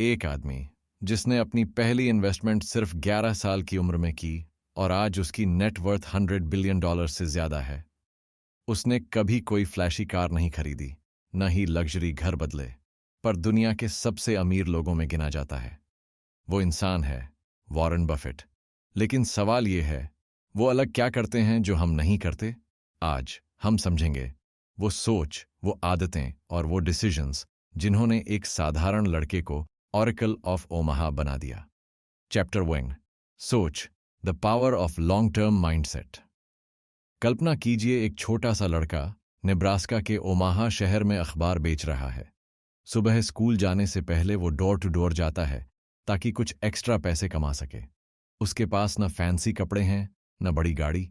एक आदमी जिसने अपनी पहली इन्वेस्टमेंट सिर्फ 11 साल की उम्र में की और आज उसकी नेट वर्थ $100 बिलियन से ज्यादा है। उसने कभी कोई फ्लैशी कार नहीं खरीदी, न ही लग्जरी घर बदले, पर दुनिया के सबसे अमीर लोगों में गिना जाता है। वो इंसान है वॉरेन बफेट। लेकिन सवाल ये है, वो अलग क्या करते हैं जो हम नहीं करते? आज हम समझेंगे वो सोच, वो आदतें और वो डिसीजंस जिन्होंने एक साधारण लड़के को ऑरेकल ऑफ ओमाहा बना दिया। चैप्टर 1, सोच, the power of long term mindset. कल्पना कीजिए, एक छोटा सा लड़का नेब्रास्का के ओमाहा शहर में अखबार बेच रहा है। सुबह स्कूल जाने से पहले वो डोर टू डोर जाता है ताकि कुछ एक्स्ट्रा पैसे कमा सके। उसके पास न फैंसी कपड़े हैं, न बड़ी गाड़ी,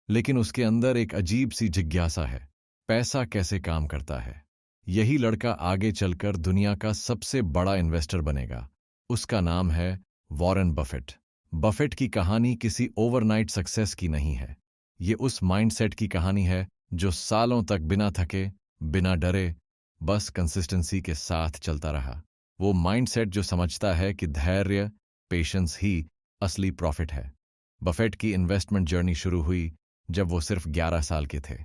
लेकिन उसके अंदर एक अजीब सी जिज्ञासा है, पैसा कैसे काम करता है। यही लड़का आगे चलकर दुनिया का सबसे बड़ा इन्वेस्टर बनेगा। उसका नाम है वॉरेन बफेट। बफेट की कहानी किसी ओवरनाइट सक्सेस की नहीं है। ये उस माइंडसेट की कहानी है जो सालों तक बिना थके, बिना डरे, बस कंसिस्टेंसी के साथ चलता रहा। वो माइंडसेट जो समझता है कि धैर्य, पेशेंस ही असली प्रॉफिट है। बफेट की इन्वेस्टमेंट जर्नी शुरू हुई जब वो सिर्फ 11 साल के थे।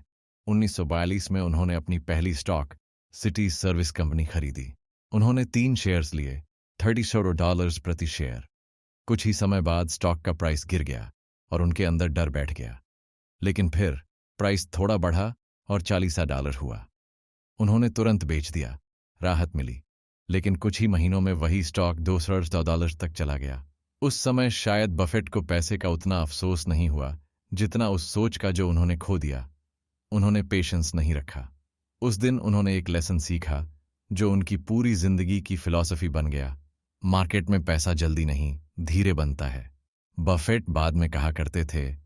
1942 में उन्होंने अपनी पहली स्टॉक सिटी सर्विस कंपनी खरीदी। उन्होंने 3 शेयर्स लिए, $30 प्रति शेयर। कुछ ही समय बाद स्टॉक का प्राइस गिर गया और उनके अंदर डर बैठ गया। लेकिन फिर प्राइस थोड़ा बढ़ा और $40 हुआ। उन्होंने तुरंत बेच दिया, राहत मिली। लेकिन कुछ ही महीनों में वही स्टॉक $200 तक चला गया। उस समय शायद बफेट को पैसे का उतना अफसोस नहीं हुआ जितना उस सोच का जो उन्होंने खो दिया। उन्होंने पेशेंस नहीं रखा। उस दिन उन्होंने एक लेसन सीखा जो उनकी पूरी जिंदगी की फिलॉसफी बन गया। मार्केट में पैसा जल्दी नहीं, धीरे बनता है। बफेट बाद में कहा करते थे,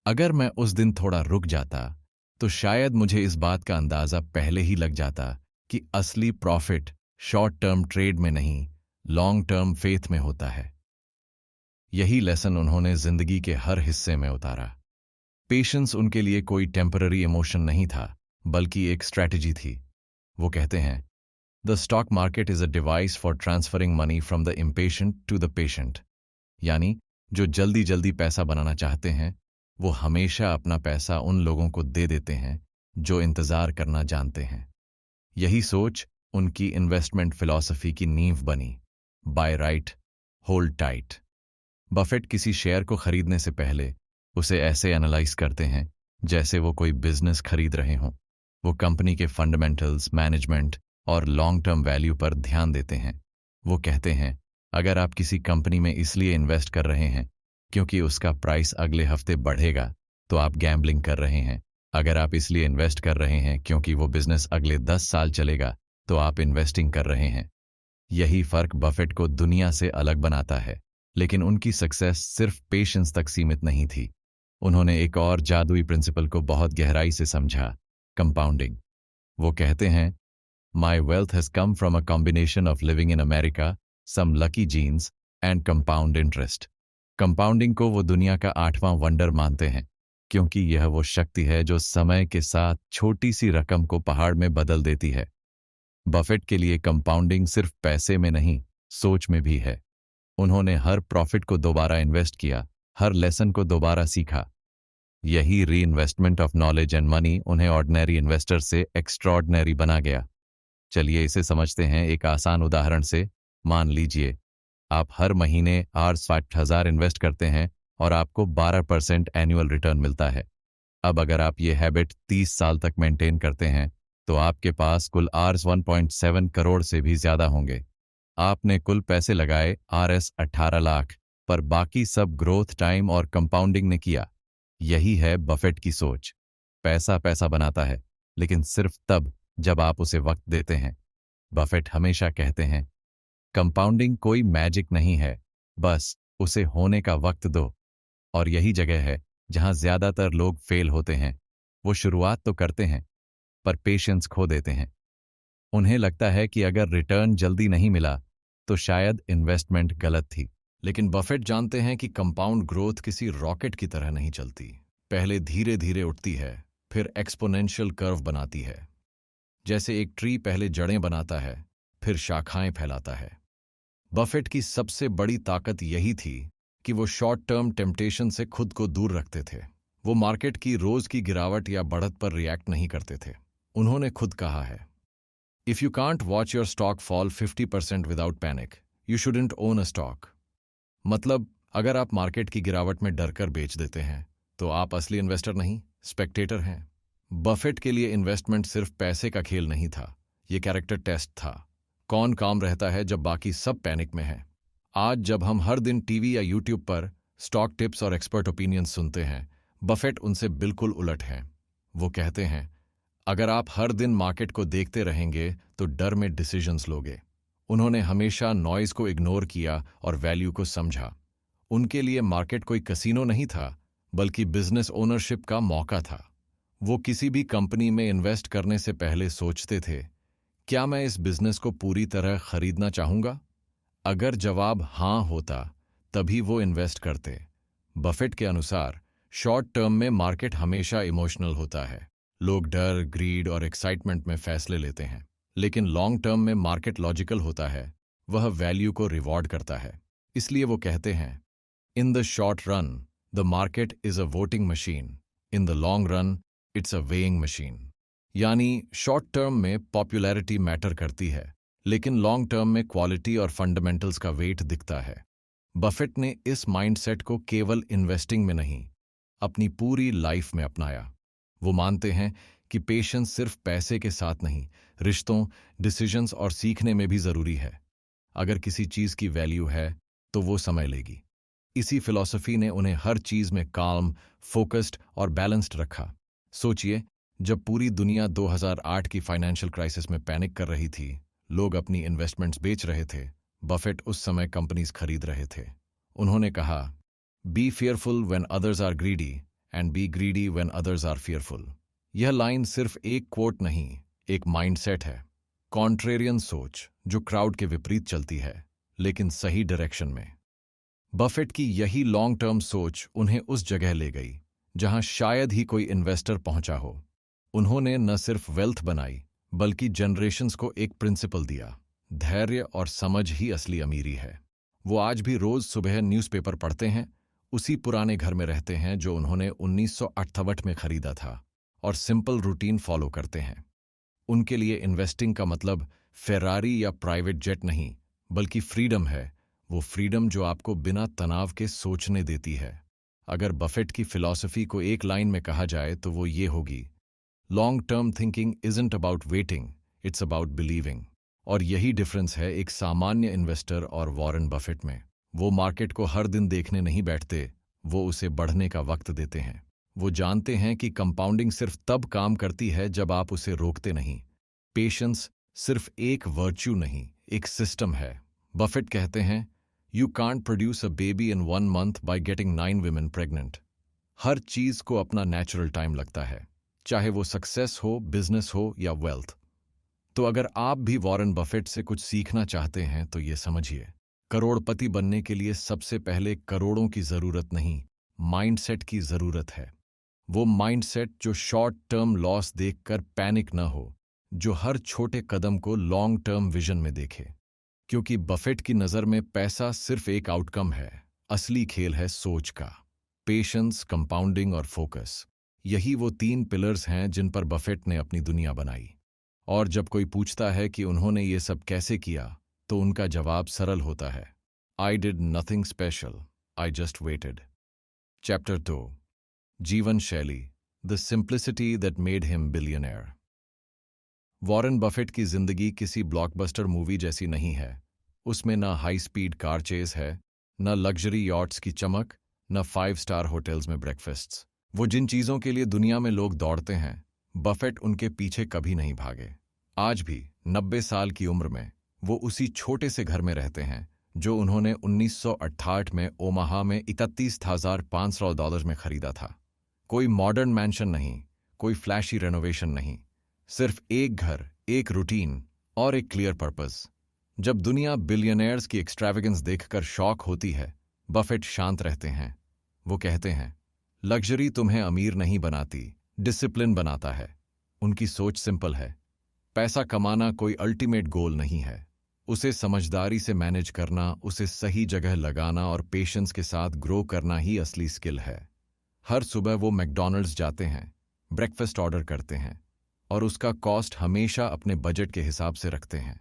अगर मैं उस दिन थोड़ा रुक जाता तो शायद मुझे इस बात का अंदाजा पहले ही लग जाता कि असली प्रॉफिट शॉर्ट टर्म ट्रेड में नहीं, लॉन्ग टर्म फेथ में होता है। यही लेसन उन्होंने जिंदगी के हर हिस्से में उतारा। पेशेंस उनके लिए कोई टेम्पररी इमोशन नहीं था, बल्कि एक स्ट्रैटेजी थी। वो कहते हैं, the stock market is a device for transferring money from the impatient to the patient. यानी जो जल्दी जल्दी पैसा बनाना चाहते हैं वो हमेशा अपना पैसा उन लोगों को दे देते हैं जो इंतजार करना जानते हैं। यही सोच उनकी इन्वेस्टमेंट फिलॉसफी की नींव बनी। Buy right, hold tight. Buffett किसी शेयर को खरीदने से पहले उसे ऐसे एनालाइज करते हैं जैसे वो कोई बिजनेस खरीद रहे हों। वो कंपनी के फंडामेंटल्स, मैनेजमेंट और लॉन्ग टर्म वैल्यू पर ध्यान देते हैं। वो कहते हैं, अगर आप किसी कंपनी में इसलिए इन्वेस्ट कर रहे हैं क्योंकि उसका प्राइस अगले हफ्ते बढ़ेगा तो आप गैम्बलिंग कर रहे हैं। अगर आप इसलिए इन्वेस्ट कर रहे हैं क्योंकि वो बिजनेस अगले 10 साल चलेगा तो आप इन्वेस्टिंग कर रहे हैं। यही फर्क बफेट को दुनिया से अलग बनाता है। लेकिन उनकी सक्सेस सिर्फ पेशेंस तक सीमित नहीं थी। उन्होंने एक और जादुई प्रिंसिपल को बहुत गहराई से समझा, कंपाउंडिंग। वो कहते हैं, my wealth has come from a combination of living in America, some lucky genes and compound interest. Compounding को वो दुनिया का 8वां वंडर मानते हैं क्योंकि यह वो शक्ति है जो समय के साथ छोटी सी रकम को पहाड़ में बदल देती है। बफेट के लिए कंपाउंडिंग सिर्फ पैसे में नहीं, सोच में भी है। उन्होंने हर प्रॉफिट को दोबारा इन्वेस्ट किया, हर लेसन को दोबारा सीखा। यही री investment of knowledge and money उन्हें ऑर्डिनरी इन्वेस्टर से एक्स्ट्रॉर्डिनरी बना गया। चलिए इसे समझते हैं एक आसान उदाहरण से। मान लीजिए आप हर महीने $60,000 इन्वेस्ट करते हैं और आपको 12% एनुअल रिटर्न मिलता है। अब अगर आप ये हैबिट 30 साल तक मेंटेन करते हैं तो आपके पास कुल $1.7 करोड़ से भी ज्यादा होंगे। आपने कुल पैसे लगाए $18 लाख, पर बाकी सब ग्रोथ, टाइम और कंपाउंडिंग ने किया। यही है बफेट की सोच। पैसा पैसा बनाता है, लेकिन सिर्फ तब जब आप उसे वक्त देते हैं। बफेट हमेशा कहते हैं, कंपाउंडिंग कोई मैजिक नहीं है, बस उसे होने का वक्त दो। और यही जगह है जहां ज्यादातर लोग फेल होते हैं। वो शुरुआत तो करते हैं पर पेशेंस खो देते हैं। उन्हें लगता है कि अगर रिटर्न जल्दी नहीं मिला तो शायद इन्वेस्टमेंट गलत थी। लेकिन बफेट जानते हैं कि कंपाउंड ग्रोथ किसी रॉकेट की तरह नहीं चलती। पहले धीरे धीरे उठती है, फिर एक्सपोनेंशियल कर्व बनाती है। जैसे एक ट्री पहले जड़ें बनाता है, फिर शाखाएं फैलाता है। बफेट की सबसे बड़ी ताकत यही थी कि वो शॉर्ट टर्म टेम्पटेशन से खुद को दूर रखते थे। वो मार्केट की रोज की गिरावट या बढ़त पर रिएक्ट नहीं करते थे। उन्होंने खुद कहा है, if you can't watch your stock fall 50% without panic, you shouldn't own a stock. मतलब, अगर आप मार्केट की गिरावट में डरकर बेच देते हैं तो आप असली इन्वेस्टर नहीं, स्पेक्टेटर हैं। बफेट के लिए इन्वेस्टमेंट सिर्फ पैसे का खेल नहीं था, ये कैरेक्टर टेस्ट था। कौन काम रहता है जब बाकी सब पैनिक में है? आज जब हम हर दिन टीवी या यूट्यूब पर स्टॉक टिप्स और एक्सपर्ट ओपिनियंस सुनते हैं, बफेट उनसे बिल्कुल उलट हैं। वो कहते हैं, अगर आप हर दिन मार्केट को देखते रहेंगे तो डर में डिसीजंस लोगे। उन्होंने हमेशा नॉइज को इग्नोर किया और वैल्यू को समझा। उनके लिए मार्केट कोई कसीनो नहीं था, बल्कि बिजनेस ओनरशिप का मौका था। वो किसी भी कंपनी में इन्वेस्ट करने से पहले सोचते थे, क्या मैं इस बिजनेस को पूरी तरह खरीदना चाहूंगा? अगर जवाब हां होता, तभी वो इन्वेस्ट करते। बफेट के अनुसार शॉर्ट टर्म में मार्केट हमेशा इमोशनल होता है। लोग डर, ग्रीड और एक्साइटमेंट में फैसले लेते हैं। लेकिन लॉन्ग टर्म में मार्केट लॉजिकल होता है, वह वैल्यू को रिवॉर्ड करता है। इसलिए वो कहते हैं, in the short run the market is a voting machine, in the long run it's a weighing machine. यानी शॉर्ट टर्म में पॉपुलैरिटी मैटर करती है, लेकिन लॉन्ग टर्म में क्वालिटी और फंडामेंटल्स का वेट दिखता है। बफेट ने इस माइंडसेट को केवल इन्वेस्टिंग में नहीं, अपनी पूरी लाइफ में अपनाया। वो मानते हैं कि पेशेंस सिर्फ पैसे के साथ नहीं, रिश्तों, डिसीजंस और सीखने में भी जरूरी है। अगर किसी चीज की वैल्यू है तो वो समय लेगी। इसी फिलॉसफी ने उन्हें हर चीज में काल्म, फोकस्ड और बैलेंस्ड रखा। सोचिए, जब पूरी दुनिया 2008 की फाइनेंशियल क्राइसिस में पैनिक कर रही थी, लोग अपनी इन्वेस्टमेंट्स बेच रहे थे, बफेट उस समय कंपनीज खरीद रहे थे। उन्होंने कहा, be fearful when others are greedy and be greedy when others are fearful. यह लाइन सिर्फ एक कोट नहीं, एक माइंडसेट है। कॉन्ट्रेरियन सोच जो क्राउड के विपरीत चलती है, लेकिन सही डायरेक्शन में। बफेट की यही लॉन्ग टर्म सोच उन्हें उस जगह ले गई जहां शायद ही कोई इन्वेस्टर पहुंचा हो। उन्होंने न सिर्फ वेल्थ बनाई, बल्कि जनरेशन्स को एक प्रिंसिपल दिया, धैर्य और समझ ही असली अमीरी है। वो आज भी रोज सुबह न्यूज़पेपर पढ़ते हैं, उसी पुराने घर में रहते हैं जो उन्होंने 1968 में खरीदा था, और सिंपल रूटीन फॉलो करते हैं। उनके लिए इन्वेस्टिंग का मतलब फेरारी या प्राइवेट जेट नहीं, बल्कि फ्रीडम है। वो फ्रीडम जो आपको बिना तनाव के सोचने देती है। अगर बफेट की फिलॉसफी को एक लाइन में कहा जाए तो वो ये होगी, long term thinking isn't about waiting, it's about believing. और यही डिफरेंस है एक सामान्य इन्वेस्टर और वॉरेन बफेट में। वो मार्केट को हर दिन देखने नहीं बैठते, वो उसे बढ़ने का वक्त देते हैं। वो जानते हैं कि कंपाउंडिंग सिर्फ तब काम करती है जब आप उसे रोकते नहीं। पेशेंस सिर्फ एक वर्च्यू नहीं, एक सिस्टम है। बफेट कहते हैं, you can't produce a baby in 1 month by getting 9 women pregnant. हर चीज को अपना नेचुरल टाइम लगता है, चाहे वो सक्सेस हो, बिजनेस हो या वेल्थ। तो अगर आप भी वॉरेन बफेट से कुछ सीखना चाहते हैं तो ये समझिए, करोड़पति बनने के लिए सबसे पहले करोड़ों की जरूरत नहीं, माइंडसेट की जरूरत है। वो माइंडसेट जो शॉर्ट टर्म लॉस देखकर पैनिक न हो, जो हर छोटे कदम को लॉन्ग टर्म विजन में देखे। क्योंकि बफेट की नज़र में पैसा सिर्फ एक आउटकम है, असली खेल है सोच का। पेशेंस, कंपाउंडिंग और फोकस, यही वो 3 पिलर्स हैं जिन पर बफेट ने अपनी दुनिया बनाई। और जब कोई पूछता है कि उन्होंने ये सब कैसे किया, तो उनका जवाब सरल होता है, I did nothing special, I just weighted. Chapter 2, जीवन शैली, the simplicity that made him billionaire. Warren Buffett की जिंदगी किसी ब्लॉकबस्टर मूवी जैसी नहीं है। उसमें न हाई स्पीड कार चेज है, न लग्जरी यॉट्स की चमक, न 5 स्टार होटल्स में ब्रेकफास्ट्स। वो जिन चीज़ों के लिए दुनिया में लोग दौड़ते हैं, बफेट उनके पीछे कभी नहीं भागे। आज भी 90 साल की उम्र में वो उसी छोटे से घर में रहते हैं जो उन्होंने 1968 में ओमाहा में $31,500 में खरीदा था। कोई मॉडर्न मैंशन नहीं, कोई फ्लैशी रेनोवेशन नहीं, सिर्फ एक घर, एक रूटीन और एक क्लियर पर्पस। जब दुनिया बिलियनेयर्स की एक्सट्रावेगेंस देखकर शॉक होती है, बफेट शांत रहते हैं। वो कहते हैं, लग्जरी तुम्हें अमीर नहीं बनाती, डिसिप्लिन बनाता है। उनकी सोच सिंपल है, पैसा कमाना कोई अल्टीमेट गोल नहीं है, उसे समझदारी से मैनेज करना, उसे सही जगह लगाना और पेशेंस के साथ ग्रो करना ही असली स्किल है। हर सुबह वो मैकडॉनल्ड्स जाते हैं, ब्रेकफास्ट ऑर्डर करते हैं और उसका कॉस्ट हमेशा अपने बजट के हिसाब से रखते हैं।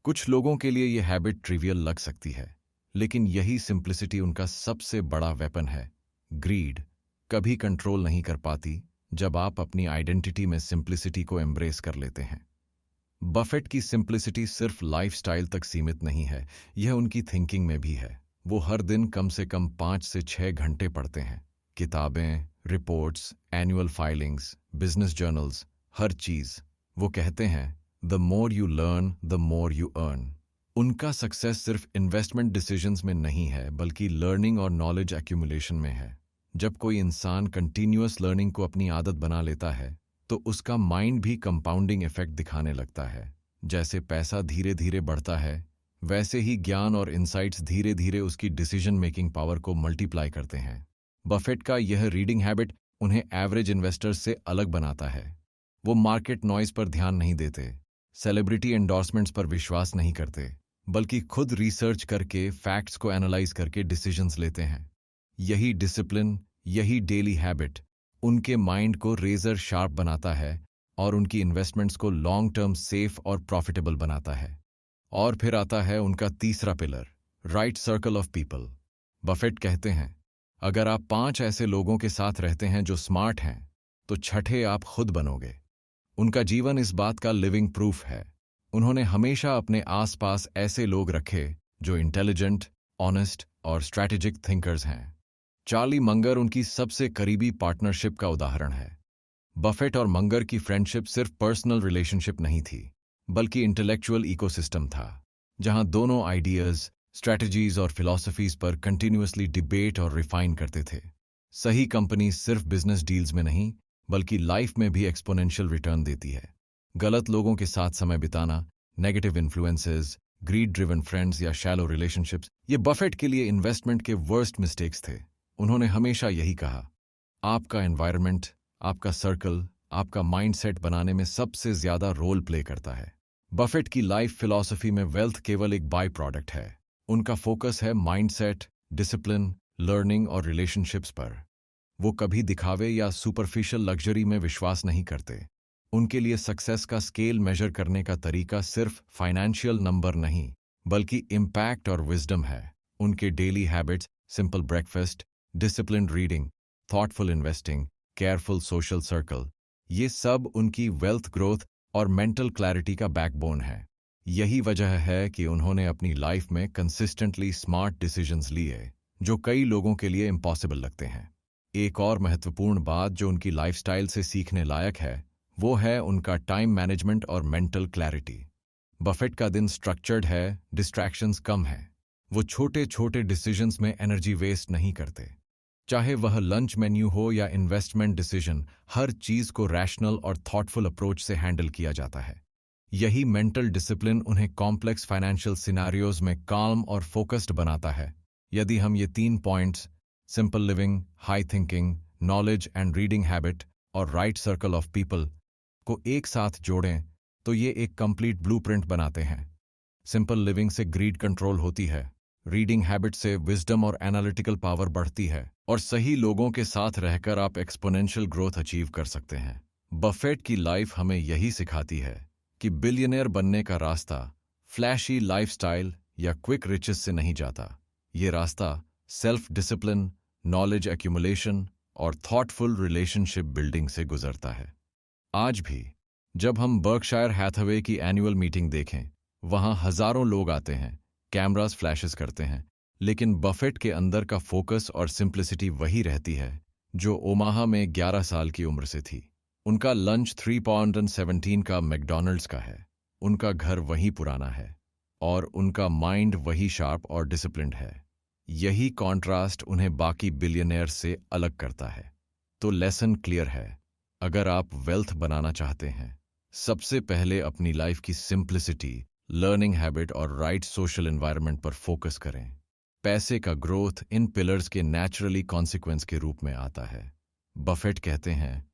कुछ लोगों के लिए यह हैबिट ट्रिवियल लग सकती है, लेकिन यही सिंप्लिसिटी उनका सबसे बड़ा वेपन है। ग्रीड कभी कंट्रोल नहीं कर पाती जब आप अपनी आइडेंटिटी में सिंप्लिसिटी को एम्ब्रेस कर लेते हैं। बफेट की सिंप्लिसिटी सिर्फ लाइफस्टाइल तक सीमित नहीं है, यह उनकी थिंकिंग में भी है। वो हर दिन कम से कम 5 से 6 घंटे पढ़ते हैं। किताबें, reports, annual filings, business journals, हर चीज। वो कहते हैं, the more you learn the more you earn. उनका सक्सेस सिर्फ इन्वेस्टमेंट डिसीजंस में नहीं है, बल्कि लर्निंग और नॉलेज एक्यूमुलेशन में है। जब कोई इंसान कंटिन्यूअस लर्निंग को अपनी आदत बना लेता है तो उसका माइंड भी कंपाउंडिंग इफेक्ट दिखाने लगता है। जैसे पैसा धीरे धीरे बढ़ता है, वैसे ही ज्ञान और इंसाइट्स धीरे धीरे उसकी डिसीजन मेकिंग पावर को मल्टीप्लाई करते हैं। बफेट का यह रीडिंग हैबिट उन्हें एवरेज इन्वेस्टर्स से अलग बनाता है। वो मार्केट नॉइज पर ध्यान नहीं देते, सेलिब्रिटी एंडोर्समेंट्स पर विश्वास नहीं करते, बल्कि खुद रिसर्च करके फैक्ट्स को एनालाइज करके डिसीजंस लेते हैं। यही डिसिप्लिन, यही डेली हैबिट उनके माइंड को रेजर शार्प बनाता है और उनकी इन्वेस्टमेंट्स को लॉन्ग टर्म सेफ और प्रॉफिटेबल बनाता है। और फिर आता है उनका तीसरा pillar, right circle of people. Buffett कहते हैं, अगर आप 5 ऐसे लोगों के साथ रहते हैं जो स्मार्ट हैं, तो छठे आप खुद बनोगे। उनका जीवन इस बात का लिविंग प्रूफ है। उन्होंने हमेशा अपने आसपास ऐसे लोग रखे जो इंटेलिजेंट, ऑनेस्ट और स्ट्रैटेजिक थिंकर्स हैं। चार्ली मंगर उनकी सबसे करीबी पार्टनरशिप का उदाहरण है। बफेट और मंगर की फ्रेंडशिप सिर्फ पर्सनल रिलेशनशिप नहीं थी, बल्कि इंटेलेक्चुअल इकोसिस्टम था, जहां दोनों आइडियाज, स्ट्रैटेजीज और फिलॉसफीज पर कंटिन्यूअसली डिबेट और रिफाइन करते थे। सही कंपनी सिर्फ बिजनेस डील्स में नहीं, बल्कि लाइफ में भी एक्सपोनेंशियल रिटर्न देती है। गलत लोगों के साथ समय बिताना, negative influences, greed driven friends या शैलो रिलेशनशिप्स, ये बफेट के लिए इन्वेस्टमेंट के वर्स्ट मिस्टेक्स थे। उन्होंने हमेशा यही कहा, आपका एनवायरनमेंट, आपका सर्कल, आपका माइंडसेट बनाने में सबसे ज्यादा रोल प्ले करता है। बफेट की लाइफ फिलॉसफी में वेल्थ केवल एक बाय प्रोडक्ट है। उनका फोकस है माइंडसेट, डिसिप्लिन, लर्निंग और रिलेशनशिप्स पर। वो कभी दिखावे या सुपरफिशियल लग्जरी में विश्वास नहीं करते। उनके लिए सक्सेस का स्केल मेजर करने का तरीका सिर्फ फाइनेंशियल नंबर नहीं, बल्कि इम्पैक्ट और विजडम है। उनके daily habits, simple breakfast, disciplined reading, thoughtful investing, careful social circle, ये सब उनकी वेल्थ ग्रोथ और मेंटल क्लैरिटी का बैकबोन है। यही वजह है कि उन्होंने अपनी लाइफ में कंसिस्टेंटली स्मार्ट डिसीजंस लिए, जो कई लोगों के लिए इम्पॉसिबल लगते हैं। एक और महत्वपूर्ण बात जो उनकी लाइफस्टाइल से सीखने लायक है, वो है उनका टाइम मैनेजमेंट और मेंटल क्लैरिटी। बफेट का दिन स्ट्रक्चर्ड है, डिस्ट्रैक्शंस कम हैं। वो छोटे छोटे डिसीजंस में एनर्जी वेस्ट नहीं करते। चाहे वह लंच मेन्यू हो या इन्वेस्टमेंट डिसीजन, हर चीज को रैशनल और थॉटफुल अप्रोच से हैंडल किया जाता है। यही मेंटल डिसिप्लिन उन्हें कॉम्प्लेक्स फाइनेंशियल सिनारियोज में काम और फोकस्ड बनाता है। यदि हम ये 3 points, simple living, high thinking, knowledge and reading habit और राइट सर्कल ऑफ पीपल को एक साथ जोड़ें, तो ये एक कंप्लीट ब्लूप्रिंट बनाते हैं। सिंपल लिविंग से ग्रीड कंट्रोल होती है, रीडिंग हैबिट से विजडम और एनालिटिकल पावर बढ़ती है, और सही लोगों के साथ रहकर आप एक्सपोनेंशियल ग्रोथ अचीव कर सकते हैं। बफेट की लाइफ हमें यही सिखाती है कि बिलियनियर बनने का रास्ता फ्लैशी लाइफस्टाइल या क्विक रिचेस से नहीं जाता। ये रास्ता सेल्फ डिसिप्लिन, नॉलेज एक्यूमुलेशन और थॉटफुल रिलेशनशिप बिल्डिंग से गुजरता है। आज भी जब हम बर्कशायर हैथवे की एनुअल मीटिंग देखें, वहां हजारों लोग आते हैं, कैमरास फ्लैशेस करते हैं, लेकिन बफेट के अंदर का फोकस और सिंप्लिसिटी वही रहती है जो ओमाहा में 11 साल की उम्र से थी। उनका लंच 3 पाउंड 17 का मैकडॉनल्ड्स का है, उनका घर वही पुराना है, और उनका माइंड वही शार्प और डिसिप्लिन्ड है। यही कॉन्ट्रास्ट उन्हें बाकी बिलियनियर से अलग करता है। तो लेसन क्लियर है, अगर आप वेल्थ बनाना चाहते हैं, सबसे पहले अपनी लाइफ की सिंप्लिसिटी, लर्निंग हैबिट और राइट सोशल एनवायरनमेंट पर फोकस करें। पैसे का ग्रोथ इन पिलर्स के नेचुरली कॉन्सिक्वेंस के रूप में आता है। बफेट कहते हैं,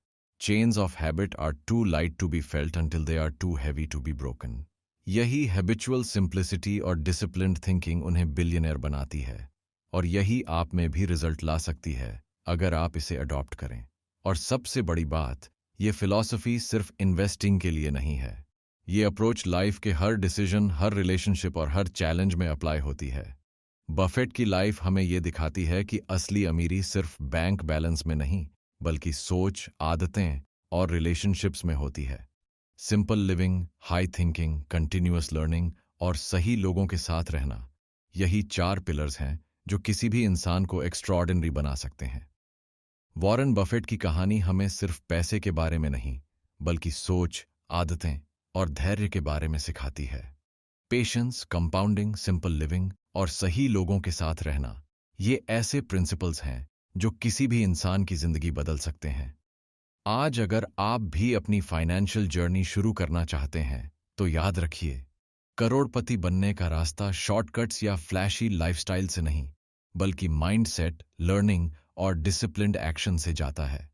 chains of habit are too light to be felt until they are too heavy to be broken. यही हैबिचुअल सिंप्लिसिटी और डिसिप्लिन्ड थिंकिंग उन्हें बिलियनर बनाती है, और यही आप में भी रिजल्ट ला सकती है अगर आप इसे अडॉप्ट करें। और सबसे बड़ी बात, ये फिलॉसफी सिर्फ इन्वेस्टिंग के लिए नहीं है। ये अप्रोच लाइफ के हर डिसीजन, हर रिलेशनशिप और हर चैलेंज में अप्लाई होती है। बफेट की लाइफ हमें ये दिखाती है कि असली अमीरी सिर्फ बैंक बैलेंस में नहीं, बल्कि सोच, आदतें और रिलेशनशिप्स में होती है। Simple living, high thinking, continuous learning और सही लोगों के साथ रहना, यही 4 पिलर्स हैं जो किसी भी इंसान को एक्स्ट्रॉर्डिनरी बना सकते हैं। वॉरेन बफेट की कहानी हमें सिर्फ पैसे के बारे में नहीं, बल्कि सोच, आदतें और धैर्य के बारे में सिखाती है। पेशेंस, कंपाउंडिंग, सिंपल लिविंग और सही लोगों के साथ रहना, ये ऐसे प्रिंसिपल्स हैं जो किसी भी इंसान की जिंदगी बदल सकते हैं। आज अगर आप भी अपनी फाइनेंशियल जर्नी शुरू करना चाहते हैं, तो याद रखिए, करोड़पति बनने का रास्ता शॉर्टकट्स या फ्लैशी लाइफस्टाइल से नहीं, बल्कि माइंडसेट, लर्निंग और डिसिप्लिन्ड एक्शन से जाता है।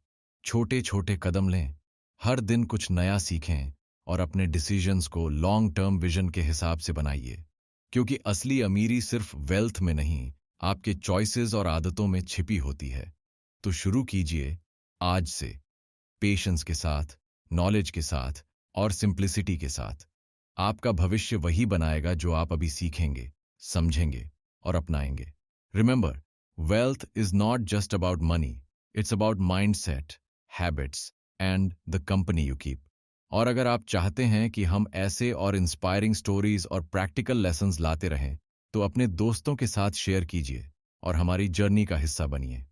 छोटे छोटे कदम लें, हर दिन कुछ नया सीखें और अपने डिसीजंस को लॉन्ग टर्म विजन के हिसाब से बनाइए, क्योंकि असली अमीरी सिर्फ वेल्थ में नहीं, आपके चॉइसेस और आदतों में छिपी होती है। तो शुरू कीजिए आज से, पेशेंस के साथ, नॉलेज के साथ और सिंप्लिसिटी के साथ। आपका भविष्य वही बनाएगा जो आप अभी सीखेंगे, समझेंगे और अपनाएंगे। Remember, wealth is not just about money, it's about mindset, habits and the company you keep. और अगर आप चाहते हैं कि हम ऐसे और इंस्पायरिंग स्टोरीज और प्रैक्टिकल लेसन्स लाते रहें, तो अपने दोस्तों के साथ शेयर कीजिए और हमारी जर्नी का हिस्सा बनिए।